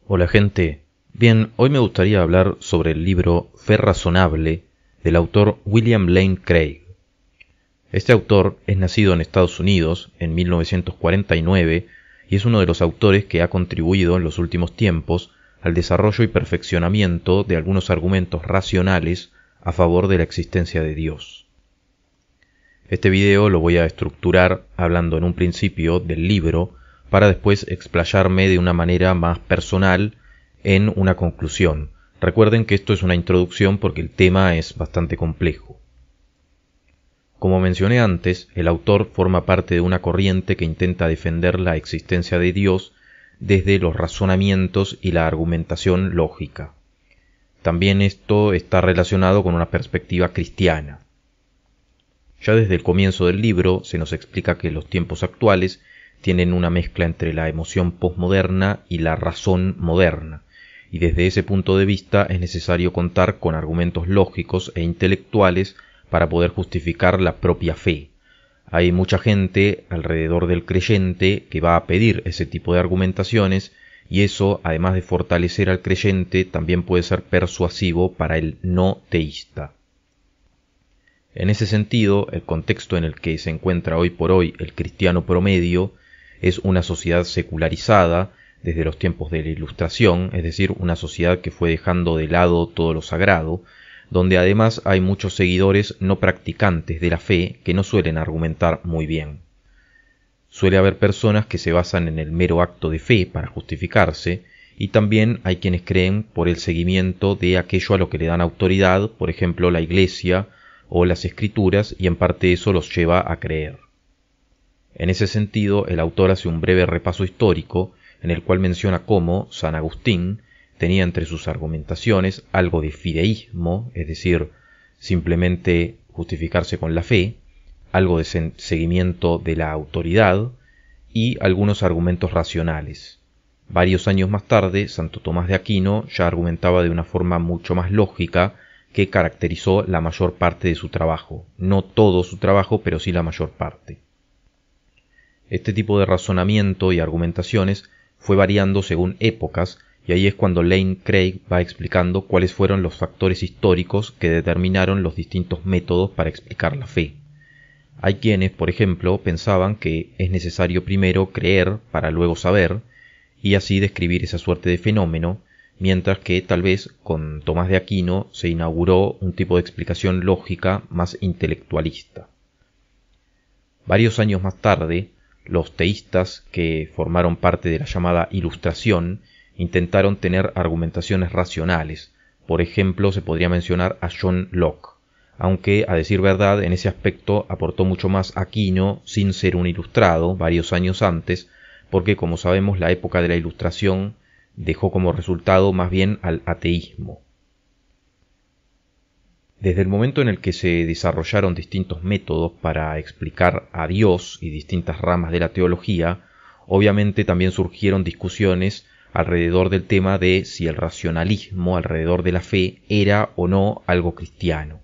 Hola gente, bien, hoy me gustaría hablar sobre el libro Fe Razonable del autor William Lane Craig. Este autor es nacido en Estados Unidos en 1949 y es uno de los autores que ha contribuido en los últimos tiempos al desarrollo y perfeccionamiento de algunos argumentos racionales a favor de la existencia de Dios. Este video lo voy a estructurar hablando en un principio del libro para después explayarme de una manera más personal en una conclusión. Recuerden que esto es una introducción porque el tema es bastante complejo. Como mencioné antes, el autor forma parte de una corriente que intenta defender la existencia de Dios desde los razonamientos y la argumentación lógica. También esto está relacionado con una perspectiva cristiana. Ya desde el comienzo del libro se nos explica que los tiempos actuales tienen una mezcla entre la emoción posmoderna y la razón moderna, y desde ese punto de vista es necesario contar con argumentos lógicos e intelectuales para poder justificar la propia fe. Hay mucha gente alrededor del creyente que va a pedir ese tipo de argumentaciones, y eso, además de fortalecer al creyente, también puede ser persuasivo para el no teísta. En ese sentido, el contexto en el que se encuentra hoy por hoy el cristiano promedio es una sociedad secularizada desde los tiempos de la Ilustración, es decir, una sociedad que fue dejando de lado todo lo sagrado, donde además hay muchos seguidores no practicantes de la fe que no suelen argumentar muy bien. Suele haber personas que se basan en el mero acto de fe para justificarse, y también hay quienes creen por el seguimiento de aquello a lo que le dan autoridad, por ejemplo la Iglesia o las Escrituras, y en parte eso los lleva a creer. En ese sentido, el autor hace un breve repaso histórico en el cual menciona cómo San Agustín tenía entre sus argumentaciones algo de fideísmo, es decir, simplemente justificarse con la fe, algo de seguimiento de la autoridad y algunos argumentos racionales. Varios años más tarde, Santo Tomás de Aquino ya argumentaba de una forma mucho más lógica que caracterizó la mayor parte de su trabajo. No todo su trabajo, pero sí la mayor parte. Este tipo de razonamiento y argumentaciones fue variando según épocas, y ahí es cuando Lane Craig va explicando cuáles fueron los factores históricos que determinaron los distintos métodos para explicar la fe. Hay quienes, por ejemplo, pensaban que es necesario primero creer para luego saber, y así describir esa suerte de fenómeno, mientras que tal vez con Tomás de Aquino se inauguró un tipo de explicación lógica más intelectualista. Varios años más tarde, los teístas que formaron parte de la llamada Ilustración intentaron tener argumentaciones racionales. Por ejemplo, se podría mencionar a John Locke, aunque, a decir verdad, en ese aspecto aportó mucho más Aquino sin ser un ilustrado varios años antes, porque, como sabemos, la época de la Ilustración dejó como resultado más bien al ateísmo. Desde el momento en el que se desarrollaron distintos métodos para explicar a Dios y distintas ramas de la teología, obviamente también surgieron discusiones alrededor del tema de si el racionalismo alrededor de la fe era o no algo cristiano.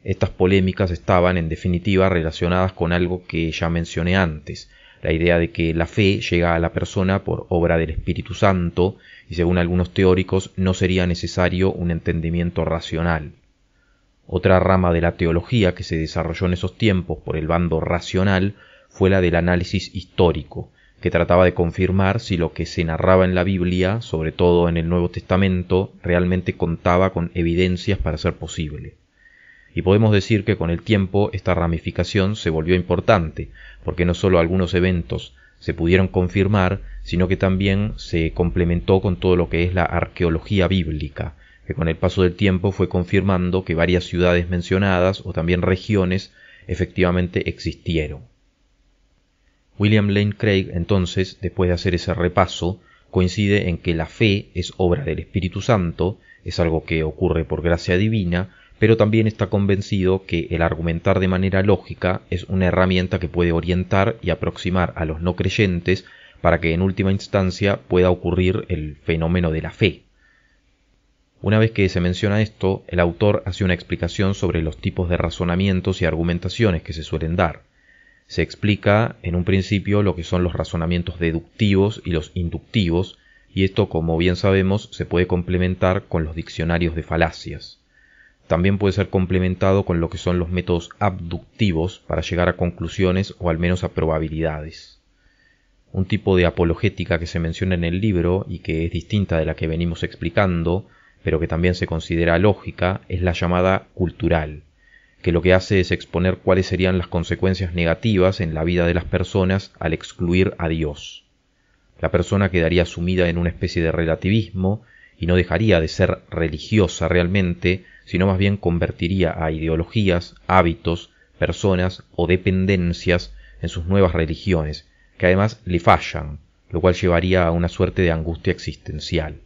Estas polémicas estaban, en definitiva, relacionadas con algo que ya mencioné antes, la idea de que la fe llega a la persona por obra del Espíritu Santo y, según algunos teóricos, no sería necesario un entendimiento racional. Otra rama de la teología que se desarrolló en esos tiempos por el bando racional fue la del análisis histórico, que trataba de confirmar si lo que se narraba en la Biblia, sobre todo en el Nuevo Testamento, realmente contaba con evidencias para ser posible. Y podemos decir que con el tiempo esta ramificación se volvió importante, porque no solo algunos eventos se pudieron confirmar, sino que también se complementó con todo lo que es la arqueología bíblica, que con el paso del tiempo fue confirmando que varias ciudades mencionadas o también regiones efectivamente existieron. William Lane Craig, entonces, después de hacer ese repaso, coincide en que la fe es obra del Espíritu Santo, es algo que ocurre por gracia divina, pero también está convencido que el argumentar de manera lógica es una herramienta que puede orientar y aproximar a los no creyentes para que en última instancia pueda ocurrir el fenómeno de la fe. Una vez que se menciona esto, el autor hace una explicación sobre los tipos de razonamientos y argumentaciones que se suelen dar. Se explica en un principio lo que son los razonamientos deductivos y los inductivos, y esto, como bien sabemos, se puede complementar con los diccionarios de falacias. También puede ser complementado con lo que son los métodos abductivos para llegar a conclusiones o al menos a probabilidades. Un tipo de apologética que se menciona en el libro y que es distinta de la que venimos explicando, pero que también se considera lógica, es la llamada cultural, que lo que hace es exponer cuáles serían las consecuencias negativas en la vida de las personas al excluir a Dios. La persona quedaría sumida en una especie de relativismo y no dejaría de ser religiosa realmente, sino más bien convertiría a ideologías, hábitos, personas o dependencias en sus nuevas religiones, que además le fallan, lo cual llevaría a una suerte de angustia existencial.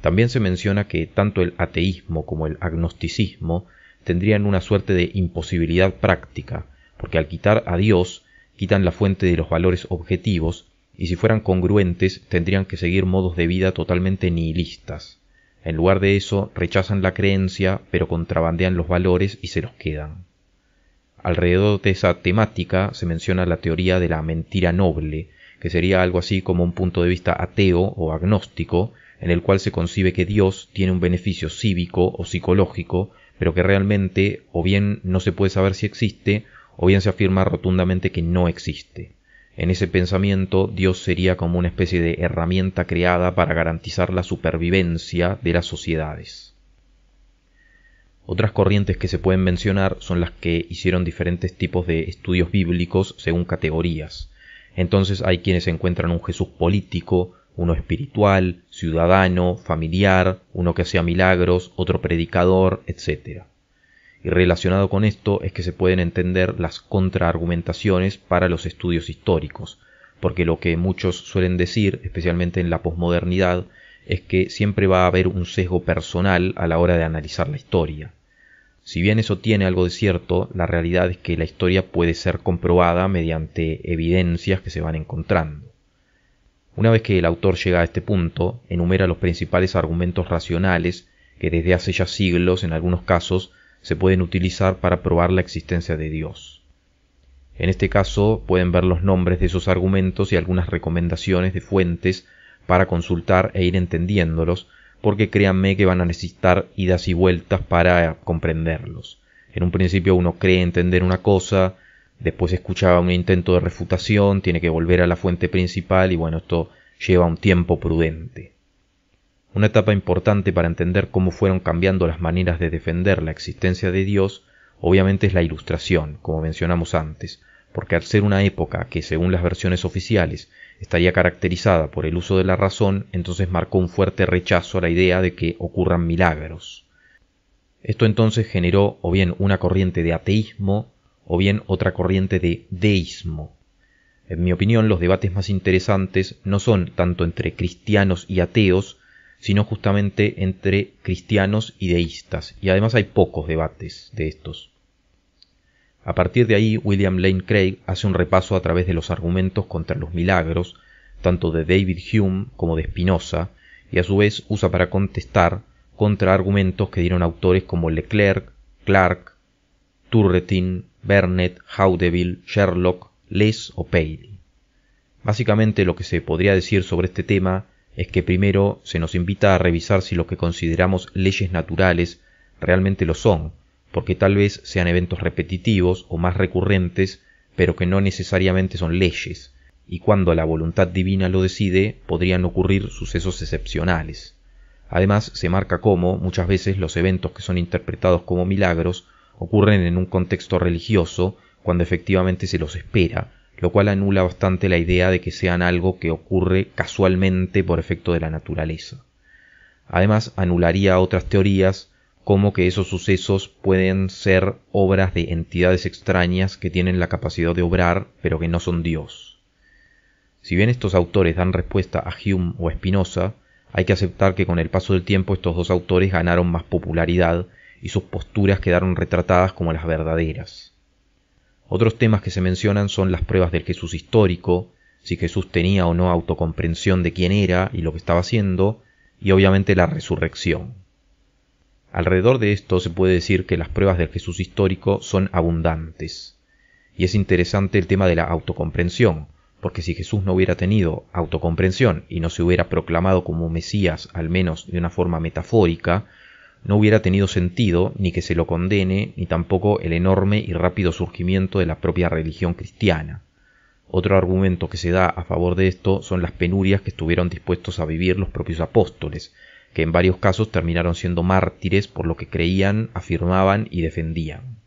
También se menciona que tanto el ateísmo como el agnosticismo tendrían una suerte de imposibilidad práctica, porque al quitar a Dios, quitan la fuente de los valores objetivos, y si fueran congruentes tendrían que seguir modos de vida totalmente nihilistas. En lugar de eso, rechazan la creencia, pero contrabandean los valores y se los quedan. Alrededor de esa temática se menciona la teoría de la mentira noble, que sería algo así como un punto de vista ateo o agnóstico, en el cual se concibe que Dios tiene un beneficio cívico o psicológico, pero que realmente o bien no se puede saber si existe, o bien se afirma rotundamente que no existe. En ese pensamiento, Dios sería como una especie de herramienta creada para garantizar la supervivencia de las sociedades. Otras corrientes que se pueden mencionar son las que hicieron diferentes tipos de estudios bíblicos según categorías. Entonces hay quienes encuentran un Jesús político, uno espiritual, ciudadano, familiar, uno que hacía milagros, otro predicador, etc. Y relacionado con esto es que se pueden entender las contraargumentaciones para los estudios históricos, porque lo que muchos suelen decir, especialmente en la posmodernidad, es que siempre va a haber un sesgo personal a la hora de analizar la historia. Si bien eso tiene algo de cierto, la realidad es que la historia puede ser comprobada mediante evidencias que se van encontrando. Una vez que el autor llega a este punto, enumera los principales argumentos racionales que desde hace ya siglos, en algunos casos, se pueden utilizar para probar la existencia de Dios. En este caso pueden ver los nombres de esos argumentos y algunas recomendaciones de fuentes para consultar e ir entendiéndolos, porque créanme que van a necesitar idas y vueltas para comprenderlos. En un principio uno cree entender una cosa, después escucha un intento de refutación, tiene que volver a la fuente principal y bueno, esto lleva un tiempo prudente. Una etapa importante para entender cómo fueron cambiando las maneras de defender la existencia de Dios, obviamente es la Ilustración, como mencionamos antes, porque al ser una época que, según las versiones oficiales, estaría caracterizada por el uso de la razón, entonces marcó un fuerte rechazo a la idea de que ocurran milagros. Esto entonces generó o bien una corriente de ateísmo o bien otra corriente de deísmo. En mi opinión, los debates más interesantes no son tanto entre cristianos y ateos, sino justamente entre cristianos y deístas, y además hay pocos debates de estos. A partir de ahí, William Lane Craig hace un repaso a través de los argumentos contra los milagros, tanto de David Hume como de Spinoza, y a su vez usa para contestar contraargumentos que dieron autores como Leclerc, Clarke, Turretin, Burnet, Haudeville, Sherlock, Les o Paley. Básicamente lo que se podría decir sobre este tema es que primero se nos invita a revisar si lo que consideramos leyes naturales realmente lo son, porque tal vez sean eventos repetitivos o más recurrentes, pero que no necesariamente son leyes, y cuando la voluntad divina lo decide, podrían ocurrir sucesos excepcionales. Además, se marca cómo, muchas veces, los eventos que son interpretados como milagros ocurren en un contexto religioso, cuando efectivamente se los espera, lo cual anula bastante la idea de que sean algo que ocurre casualmente por efecto de la naturaleza. Además, anularía otras teorías, como que esos sucesos pueden ser obras de entidades extrañas que tienen la capacidad de obrar, pero que no son Dios. Si bien estos autores dan respuesta a Hume o Spinoza, hay que aceptar que con el paso del tiempo estos dos autores ganaron más popularidad y sus posturas quedaron retratadas como las verdaderas. Otros temas que se mencionan son las pruebas del Jesús histórico, si Jesús tenía o no autocomprensión de quién era y lo que estaba haciendo, y obviamente la resurrección. Alrededor de esto se puede decir que las pruebas del Jesús histórico son abundantes. Y es interesante el tema de la autocomprensión, porque si Jesús no hubiera tenido autocomprensión y no se hubiera proclamado como Mesías, al menos de una forma metafórica, no hubiera tenido sentido ni que se lo condene, ni tampoco el enorme y rápido surgimiento de la propia religión cristiana. Otro argumento que se da a favor de esto son las penurias que estuvieron dispuestos a vivir los propios apóstoles, que en varios casos terminaron siendo mártires por lo que creían, afirmaban y defendían.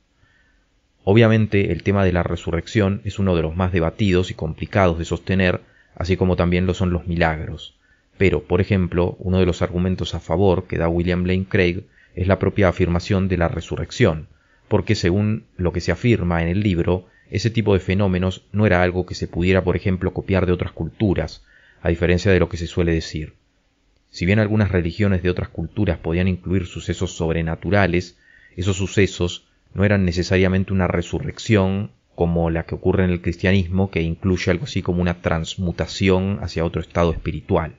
Obviamente el tema de la resurrección es uno de los más debatidos y complicados de sostener, así como también lo son los milagros. Pero, por ejemplo, uno de los argumentos a favor que da William Lane Craig es la propia afirmación de la resurrección, porque según lo que se afirma en el libro, ese tipo de fenómenos no era algo que se pudiera, por ejemplo, copiar de otras culturas, a diferencia de lo que se suele decir. Si bien algunas religiones de otras culturas podían incluir sucesos sobrenaturales, esos sucesos no eran necesariamente una resurrección como la que ocurre en el cristianismo, que incluye algo así como una transmutación hacia otro estado espiritual.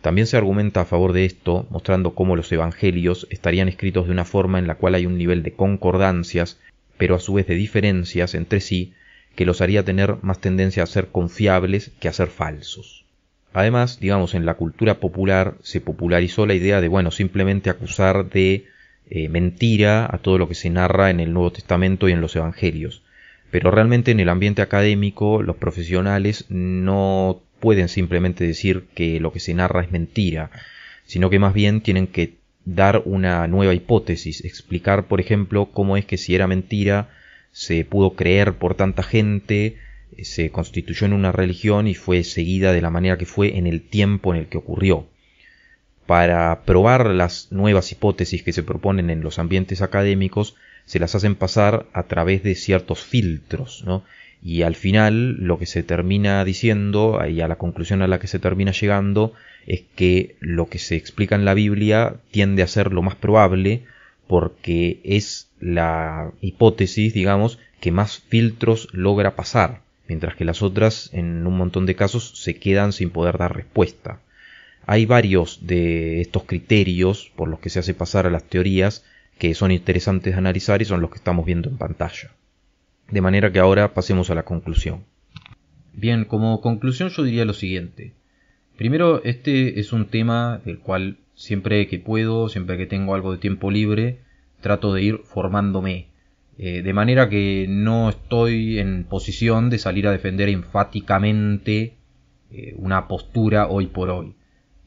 También se argumenta a favor de esto, mostrando cómo los evangelios estarían escritos de una forma en la cual hay un nivel de concordancias, pero a su vez de diferencias entre sí, que los haría tener más tendencia a ser confiables que a ser falsos. Además, digamos, en la cultura popular se popularizó la idea de, simplemente acusar de mentira a todo lo que se narra en el Nuevo Testamento y en los Evangelios. Pero realmente en el ambiente académico los profesionales no pueden simplemente decir que lo que se narra es mentira, sino que más bien tienen que dar una nueva hipótesis, explicar, por ejemplo, cómo es que si era mentira se pudo creer por tanta gente, se constituyó en una religión y fue seguida de la manera que fue en el tiempo en el que ocurrió. Para probar las nuevas hipótesis que se proponen en los ambientes académicos, se las hacen pasar a través de ciertos filtros, ¿no? Y al final lo que se termina diciendo, y a la conclusión a la que se termina llegando, es que lo que se explica en la Biblia tiende a ser lo más probable porque es la hipótesis, digamos, que más filtros logra pasar, mientras que las otras, en un montón de casos, se quedan sin poder dar respuesta. Hay varios de estos criterios por los que se hace pasar a las teorías que son interesantes de analizar y son los que estamos viendo en pantalla. De manera que ahora pasemos a la conclusión. Bien, como conclusión yo diría lo siguiente. Primero, este es un tema del cual siempre que puedo, siempre que tengo algo de tiempo libre, trato de ir formándome. De manera que no estoy en posición de salir a defender enfáticamente una postura hoy por hoy.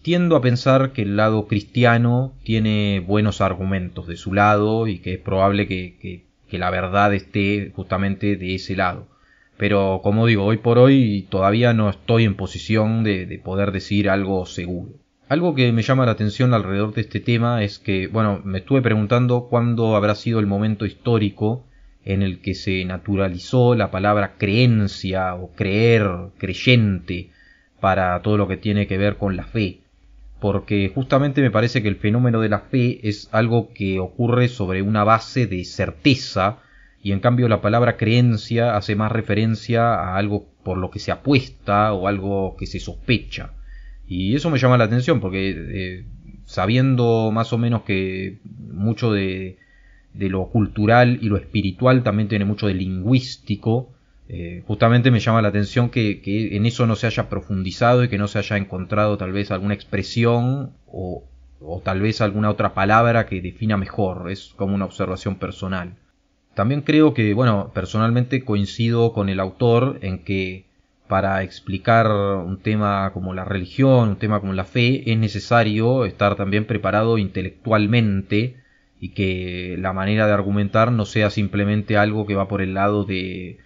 Tiendo a pensar que el lado cristiano tiene buenos argumentos de su lado y que es probable que la verdad esté justamente de ese lado. Pero como digo, hoy por hoy todavía no estoy en posición de poder decir algo seguro. Algo que me llama la atención alrededor de este tema es que, me estuve preguntando cuándo habrá sido el momento histórico en el que se naturalizó la palabra creencia o creer, creyente, para todo lo que tiene que ver con la fe. Porque justamente me parece que el fenómeno de la fe es algo que ocurre sobre una base de certeza, y en cambio la palabra creencia hace más referencia a algo por lo que se apuesta o algo que se sospecha. Y eso me llama la atención porque sabiendo más o menos que mucho de lo cultural y lo espiritual también tiene mucho de lingüístico, justamente me llama la atención que en eso no se haya profundizado y que no se haya encontrado tal vez alguna expresión o tal vez alguna otra palabra que defina mejor. Es como una observación personal. También creo que, personalmente coincido con el autor en que para explicar un tema como la religión, un tema como la fe, es necesario estar también preparado intelectualmente y que la manera de argumentar no sea simplemente algo que va por el lado de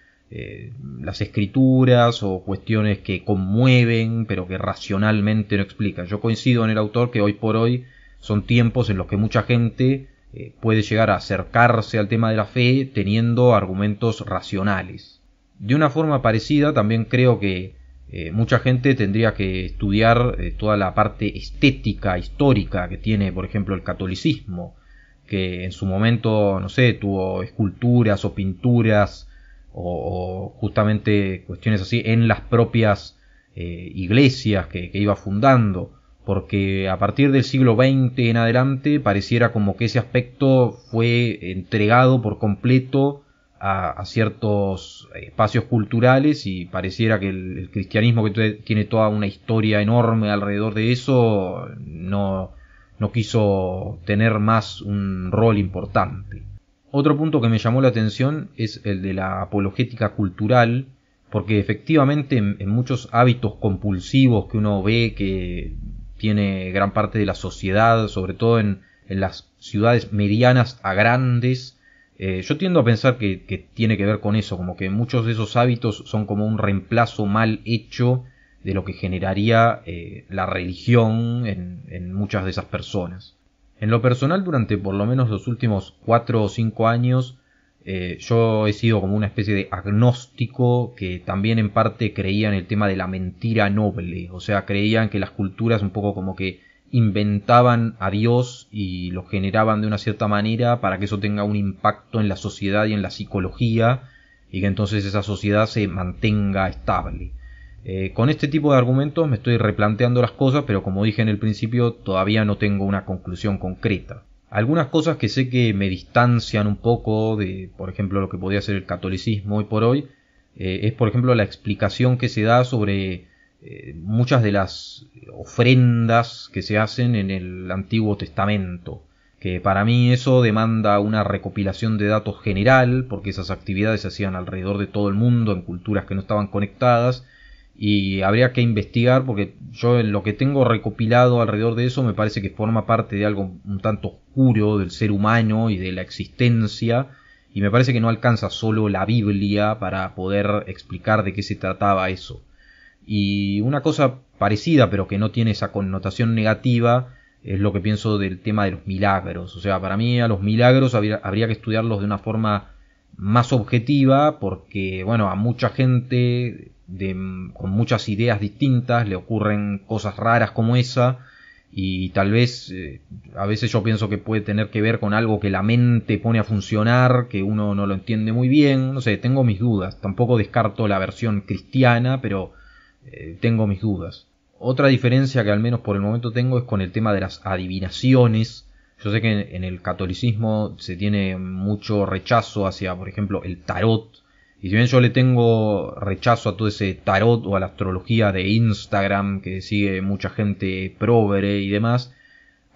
las escrituras o cuestiones que conmueven pero que racionalmente no explican. Yo coincido en el autor que hoy por hoy son tiempos en los que mucha gente puede llegar a acercarse al tema de la fe teniendo argumentos racionales. De una forma parecida también creo que mucha gente tendría que estudiar toda la parte estética, histórica que tiene, por ejemplo, el catolicismo, que en su momento, tuvo esculturas o pinturas o justamente cuestiones así en las propias iglesias que iba fundando, porque a partir del siglo XX en adelante pareciera como que ese aspecto fue entregado por completo a ciertos espacios culturales, y pareciera que el cristianismo, que tiene toda una historia enorme alrededor de eso, no quiso tener más un rol importante. Otro punto que me llamó la atención es el de la apologética cultural, porque efectivamente en muchos hábitos compulsivos que uno ve que tiene gran parte de la sociedad, sobre todo en las ciudades medianas a grandes, yo tiendo a pensar que tiene que ver con eso, como que muchos de esos hábitos son como un reemplazo mal hecho de lo que generaría la religión en muchas de esas personas. En lo personal, durante por lo menos los últimos 4 o 5 años, yo he sido como una especie de agnóstico que también en parte creía en el tema de la mentira noble. O sea, creían que las culturas un poco como que inventaban a Dios y lo generaban de una cierta manera para que eso tenga un impacto en la sociedad y en la psicología, y que entonces esa sociedad se mantenga estable. Con este tipo de argumentos me estoy replanteando las cosas, pero como dije en el principio, todavía no tengo una conclusión concreta. Algunas cosas que sé que me distancian un poco de, por ejemplo, lo que podría ser el catolicismo hoy por hoy, es por ejemplo la explicación que se da sobre muchas de las ofrendas que se hacen en el Antiguo Testamento, que para mí eso demanda una recopilación de datos general, porque esas actividades se hacían alrededor de todo el mundo en culturas que no estaban conectadas, y habría que investigar, porque yo en lo que tengo recopilado alrededor de eso me parece que forma parte de algo un tanto oscuro del ser humano y de la existencia, y me parece que no alcanza solo la Biblia para poder explicar de qué se trataba eso. Y una cosa parecida, pero que no tiene esa connotación negativa, es lo que pienso del tema de los milagros. O sea, para mí a los milagros habría que estudiarlos de una forma más objetiva, porque bueno, a mucha gente con muchas ideas distintas le ocurren cosas raras como esa, y tal vez a veces yo pienso que puede tener que ver con algo que la mente pone a funcionar, que uno no lo entiende muy bien. No sé, tengo mis dudas. Tampoco descarto la versión cristiana, pero tengo mis dudas. Otra diferencia que al menos por el momento tengo es con el tema de las adivinaciones. Yo sé que en el catolicismo se tiene mucho rechazo hacia, por ejemplo, el tarot. Y si bien yo le tengo rechazo a todo ese tarot o a la astrología de Instagram que sigue mucha gente progre y demás,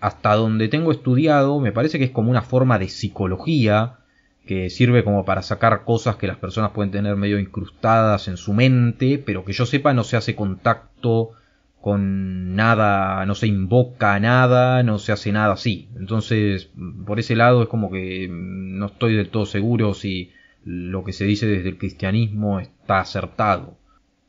hasta donde tengo estudiado me parece que es como una forma de psicología que sirve como para sacar cosas que las personas pueden tener medio incrustadas en su mente, pero que yo sepa no se hace contacto con nada, no se invoca nada, no se hace nada así. Entonces, por ese lado es como que no estoy del todo seguro si lo que se dice desde el cristianismo está acertado.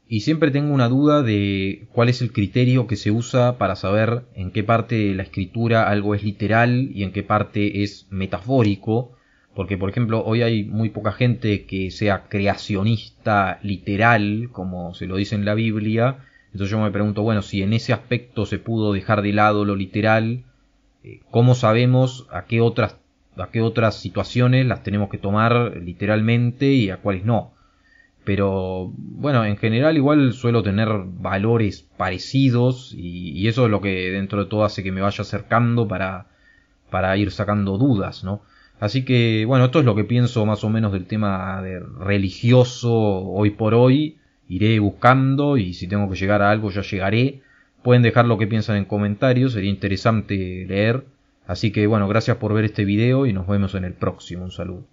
Y siempre tengo una duda de cuál es el criterio que se usa para saber en qué parte de la escritura algo es literal y en qué parte es metafórico, porque por ejemplo hoy hay muy poca gente que sea creacionista literal, como se lo dice en la Biblia. Entonces yo me pregunto, bueno, si en ese aspecto se pudo dejar de lado lo literal, ¿cómo sabemos a qué otras situaciones las tenemos que tomar literalmente y a cuáles no? Pero bueno, en general igual suelo tener valores parecidos, y eso es lo que dentro de todo hace que me vaya acercando para ir sacando dudas, ¿no? Así que bueno, esto es lo que pienso más o menos del tema de religioso hoy por hoy. Iré buscando y si tengo que llegar a algo ya llegaré. Pueden dejar lo que piensan en comentarios, sería interesante leer. Así que bueno, gracias por ver este video y nos vemos en el próximo. Un saludo.